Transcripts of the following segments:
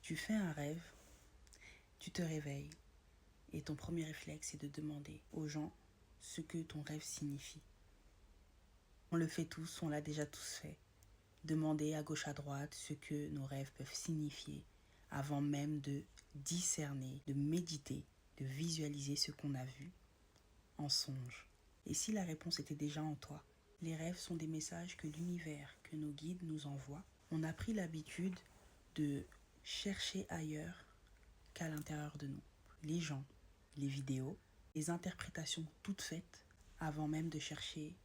Tu fais un rêve, tu te réveilles et ton premier réflexe est de demander aux gens ce que ton rêve signifie. On le fait tous, on l'a déjà tous fait. Demander à gauche à droite ce que nos rêves peuvent signifier avant même de discerner, de méditer, de visualiser ce qu'on a vu en songe. Et si la réponse était déjà en toi? Les rêves sont des messages que l'univers, que nos guides nous envoient. On a pris l'habitude de chercher ailleurs qu'à l'intérieur de nous. Les gens, les vidéos, les interprétations toutes faites avant même de chercher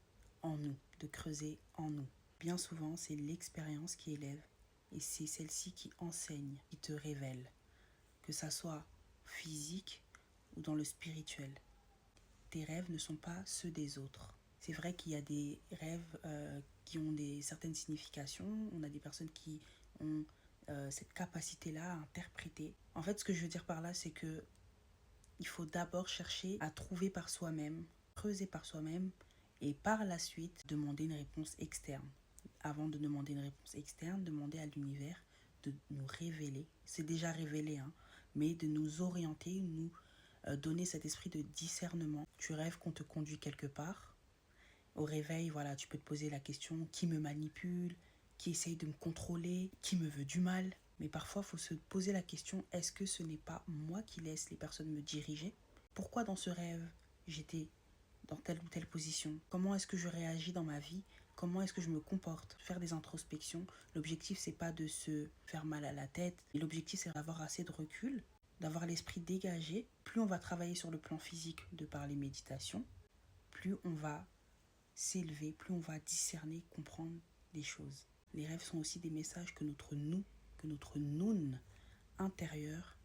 en nous, de creuser en nous. Bien souvent, c'est l'expérience qui élève et c'est celle-ci qui enseigne, qui te révèle, que ça soit physique ou dans le spirituel. Tes rêves ne sont pas ceux des autres. C'est vrai qu'il y a des rêves qui ont certaines significations. On a des personnes qui ont cette capacité-là à interpréter. En fait, ce que je veux dire par là, c'est que il faut d'abord chercher à trouver par soi-même, creuser par soi-même, et par la suite, demander une réponse externe. Avant de demander une réponse externe, demander à l'univers de nous révéler. C'est déjà révélé, mais de nous orienter, nous donner cet esprit de discernement. Tu rêves qu'on te conduit quelque part. Au réveil, voilà, tu peux te poser la question, qui me manipule, qui essaye de me contrôler, qui me veut du mal. Mais parfois, il faut se poser la question, est-ce que ce n'est pas moi qui laisse les personnes me diriger? Pourquoi dans ce rêve, j'étais dans telle ou telle position? Comment est-ce que je réagis dans ma vie? Comment est-ce que je me comporte? Faire des introspections. L'objectif, c'est pas de se faire mal à la tête. Et l'objectif, c'est d'avoir assez de recul, d'avoir l'esprit dégagé. Plus on va travailler sur le plan physique de par les méditations, plus on va s'élever, plus on va discerner, comprendre les choses. Les rêves sont aussi des messages que notre nous, que notre noun intérieur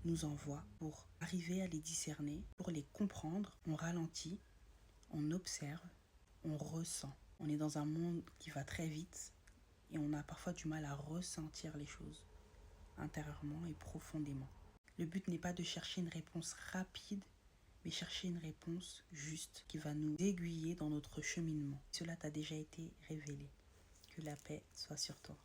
nous envoie pour arriver à les discerner, pour les comprendre. On ralentit, on observe, on ressent. On est dans un monde qui va très vite et on a parfois du mal à ressentir les choses intérieurement et profondément. Le but n'est pas de chercher une réponse rapide, mais chercher une réponse juste qui va nous aiguiller dans notre cheminement. Cela t'a déjà été révélé. Que la paix soit sur toi.